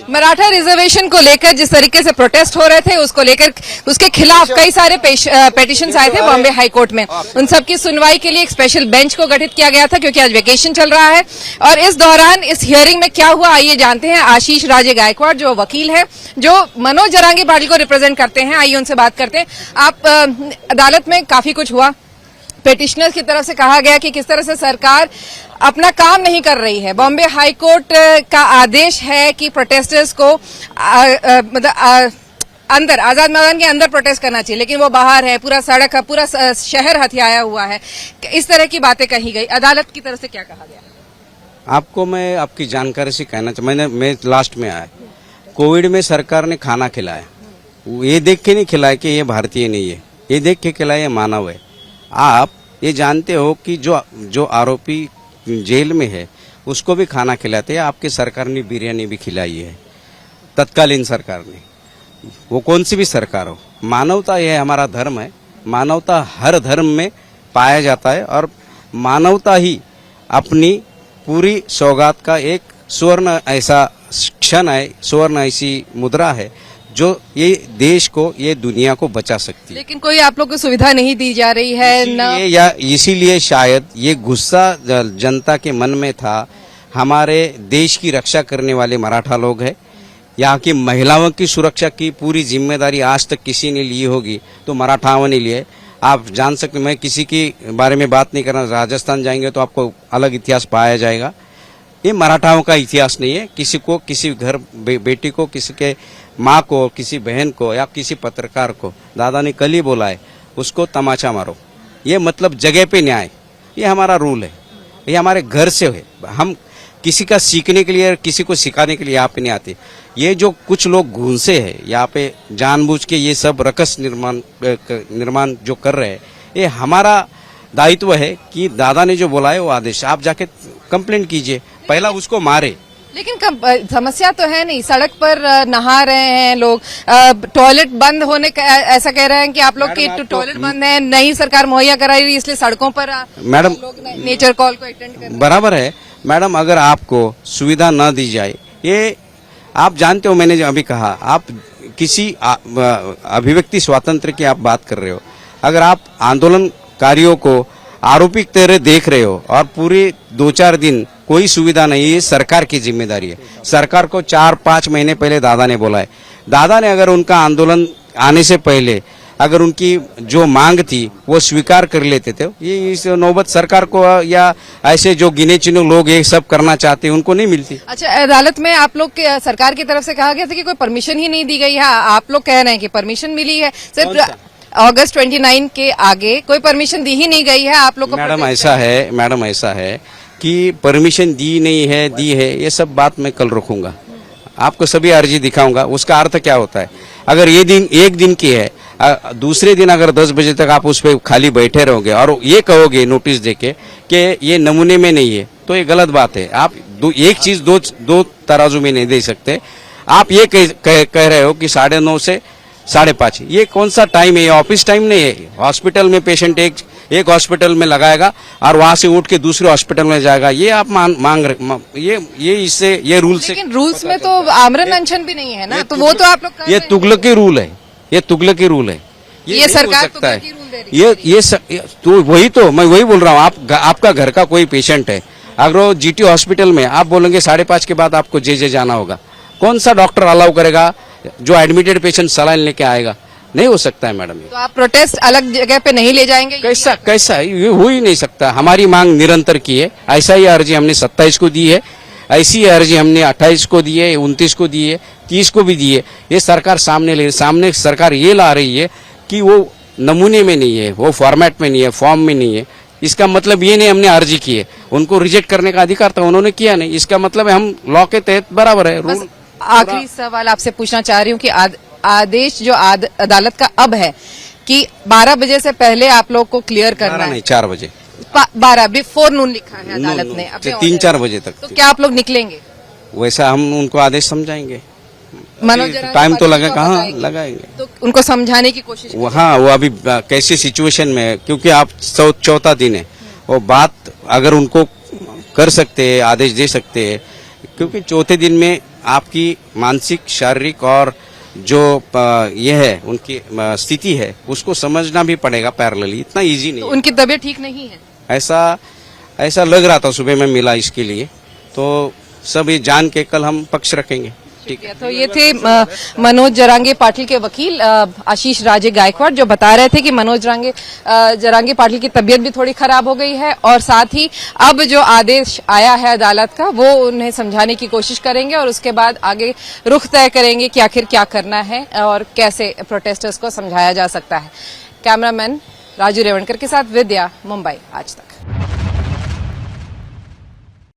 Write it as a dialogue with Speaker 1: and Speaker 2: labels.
Speaker 1: Maratha reservation को लेकर जिस तरीके से प्रोटेस्ट हो रहे थे उसको लेकर उसके खिलाफ कई सारे पेटिशंस आए थे बॉम्बे हाई कोर्ट में। उन सब की सुनवाई के लिए एक स्पेशल बेंच को गठित किया गया था क्योंकि आज वेकेशन चल रहा है। और इस दौरान इस हियरिंग में क्या हुआ आइए जानते हैं। आशीष राजे गायकवाड़ जो वकील है, जो मनोज जरांगी पार्टी को रिप्रेजेंट करते हैं, आइए उनसे बात करते हैं। आप अदालत में काफी कुछ हुआ, पेटिशनर्स की तरफ से कहा गया कि किस तरह से सरकार अपना काम नहीं कर रही है। बॉम्बे हाई कोर्ट का आदेश है कि प्रोटेस्टर्स को अंदर आजाद मैदान के अंदर प्रोटेस्ट करना चाहिए, लेकिन वो बाहर है, पूरा सड़क है, पूरा शहर हथियाया हुआ है। इस तरह की बातें कही गई। अदालत की तरफ से क्या कहा गया?
Speaker 2: आपको मैं आपकी जानकारी से कहना चाहिए, मैं लास्ट में आया, कोविड में सरकार ने खाना खिलाया, ये देख के नहीं खिलाया कि ये भारतीय नहीं है, ये देख के खिलाया ये मानव है। आप ये जानते हो कि जो आरोपी जेल में है उसको भी खाना खिलाते हैं। आपकी सरकार ने बिरयानी भी खिलाई है, तत्कालीन सरकार ने। वो कौन सी भी सरकार हो, मानवता यह हमारा धर्म है। मानवता हर धर्म में पाया जाता है और मानवता ही अपनी पूरी सौगात का एक स्वर्ण ऐसा क्षण है, स्वर्ण ऐसी मुद्रा है जो ये देश को, ये दुनिया को बचा सकती है।
Speaker 1: लेकिन कोई आप लोग को सुविधा नहीं दी जा रही है
Speaker 2: इसीलिए शायद ये गुस्सा जनता के मन में था। हमारे देश की रक्षा करने वाले मराठा लोग हैं, यहाँ की महिलाओं की सुरक्षा की पूरी जिम्मेदारी आज तक किसी ने ली होगी तो मराठाओं ने लिए। आप जान सकते, मैं किसी के बारे में बात नहीं करना, राजस्थान जाएंगे तो आपको अलग इतिहास पाया जाएगा। ये मराठाओं का इतिहास नहीं है। किसी को, किसी घर बेटी को, किसी के माँ को, किसी बहन को या किसी पत्रकार को दादा ने कल ही बोला है उसको तमाचा मारो। ये मतलब जगह पे न्याय, ये हमारा रूल है, ये हमारे घर से है। हम किसी का सीखने के लिए, किसी को सिखाने के लिए यहाँ पे नहीं आते। ये जो कुछ लोग घुसे हैं यहाँ पे जानबूझ के ये सब रकस निर्माण जो कर रहे हैं, ये हमारा दायित्व है कि दादा ने जो बोला है वो आदेश, आप जाके कंप्लेंट कीजिए, पहला उसको मारे।
Speaker 1: लेकिन समस्या तो है नहीं, सड़क पर नहा रहे हैं लोग, टॉयलेट बंद होने का ऐसा कह रहे हैं कि आप लोग की टॉयलेट बंद है, नई सरकार मुहैया कराई हुई, इसलिए सड़कों पर
Speaker 2: मैडम
Speaker 1: लोग नेचर कॉल को अटेंड कर।
Speaker 2: बराबर है मैडम, अगर आपको सुविधा न दी जाए, ये आप जानते हो, मैंने अभी कहा, आप किसी अभिव्यक्ति स्वातंत्र की आप बात कर रहे हो। अगर आप आंदोलनकारियों को आरोपी की तरह देख रहे हो और पूरे 2-4 दिन कोई सुविधा नहीं है, सरकार की जिम्मेदारी है। सरकार को 4-5 महीने पहले दादा ने बोला है। दादा ने अगर उनका आंदोलन आने से पहले अगर उनकी जो मांग थी वो स्वीकार कर लेते थे, ये इस नौबत सरकार को या ऐसे जो गिने चुने लोग ये सब करना चाहते हैं उनको नहीं मिलती।
Speaker 1: अच्छा, अदालत में आप लोग के सरकार की तरफ से कहा गया था कि कोई परमिशन ही नहीं दी गई है, आप लोग कह रहे हैं कि परमिशन मिली है। सिर्फ अगस्त 29 के आगे कोई परमिशन दी ही नहीं गई है आप लोग को।
Speaker 2: मैडम ऐसा है कि परमिशन दी नहीं है, दी है, ये सब बात मैं कल रखूंगा, आपको सभी अर्जी दिखाऊंगा। उसका अर्थ क्या होता है? अगर ये दिन एक दिन की है, दूसरे दिन अगर 10 बजे तक आप उस पर खाली बैठे रहोगे और ये कहोगे नोटिस देके कि ये नमूने में नहीं है, तो ये गलत बात है। आप एक चीज दो तराजू में नहीं दे सकते। आप ये कह रहे हो कि 9:30 से 5:30, ये कौन सा टाइम है? ये ऑफिस टाइम नहीं है। हॉस्पिटल में पेशेंट एक हॉस्पिटल में लगाएगा और वहां से उठ के दूसरे हॉस्पिटल में जाएगा, ये आप मांग ये इससे ये रूल से।
Speaker 1: लेकिन रूल्स में तो आमरण अनशन भी नहीं है ना, तो वो तो आप लोग
Speaker 2: ये तुगलकी रूल है, ये तुगलकी रूल है,
Speaker 1: ये सरकार
Speaker 2: सकता है। तो वही तो मैं वही बोल रहा हूँ। आपका घर का कोई पेशेंट है, अगर वो जीटी हॉस्पिटल में आप बोलेंगे 5:30 के बाद आपको जे जाना होगा, कौन सा डॉक्टर अलाउ करेगा जो एडमिटेड पेशेंट सलाइन लेके आएगा? नहीं हो सकता है मैडम।
Speaker 1: तो आप प्रोटेस्ट अलग जगह पे नहीं ले जाएंगे?
Speaker 2: कैसा ये हो ही नहीं सकता। हमारी मांग निरंतर की है। ऐसा ही अर्जी हमने 27 को दी है, ऐसी अर्जी हमने 28 को दी है, 29 को दी है, 30 को भी दी है। ये सरकार सामने सरकार ये ला रही है कि वो नमूने में नहीं है, वो फॉर्मेट में नहीं है, फॉर्म में नहीं है। इसका मतलब ये नहीं हमने अर्जी की है, उनको रिजेक्ट करने का अधिकार था, उन्होंने किया नहीं। इसका मतलब हम लॉ के तहत बराबर है रूल।
Speaker 1: आखिरी सवाल आपसे पूछना चाह रही हूँ कि आदेश जो अदालत का अब है कि 12 बजे से पहले आप लोग को क्लियर करना है।
Speaker 2: नहीं, 4 बजे
Speaker 1: 12 बिफोर नून लिखा है अदालत ने,
Speaker 2: 3-4 बजे तक।
Speaker 1: तो क्या आप लोग निकलेंगे?
Speaker 2: वैसा हम उनको आदेश समझाएंगे,
Speaker 1: मनोज
Speaker 2: टाइम तो लगे, कहाँ लगाएंगे,
Speaker 1: तो उनको समझाने की कोशिश।
Speaker 2: हाँ, वो अभी कैसी सिचुएशन में है, क्योंकि आप 4था दिन है, वो बात अगर उनको कर सकते हैं, आदेश दे सकते हैं, क्योंकि 4थे दिन में आपकी मानसिक शारीरिक और जो ये है उनकी स्थिति है उसको समझना भी पड़ेगा पैरेलली, इतना इजी नहीं है।
Speaker 1: उनकी तबीयत ठीक नहीं है।
Speaker 2: ऐसा लग रहा था सुबह में मिला इसके लिए, तो सब ये जान के कल हम पक्ष रखेंगे। ठीक है।
Speaker 1: तो ये थे मनोज जरांगे पाटिल के वकील आशीष राजे गायकवाड़, जो बता रहे थे कि मनोज जरांगे पाटिल की तबीयत भी थोड़ी खराब हो गई है और साथ ही अब जो आदेश आया है अदालत का वो उन्हें समझाने की कोशिश करेंगे और उसके बाद आगे रुख तय करेंगे कि आखिर क्या करना है और कैसे प्रोटेस्टर्स को समझाया जा सकता है। कैमरामैन राजू रेवणकर के साथ विद्या, मुंबई आज तक।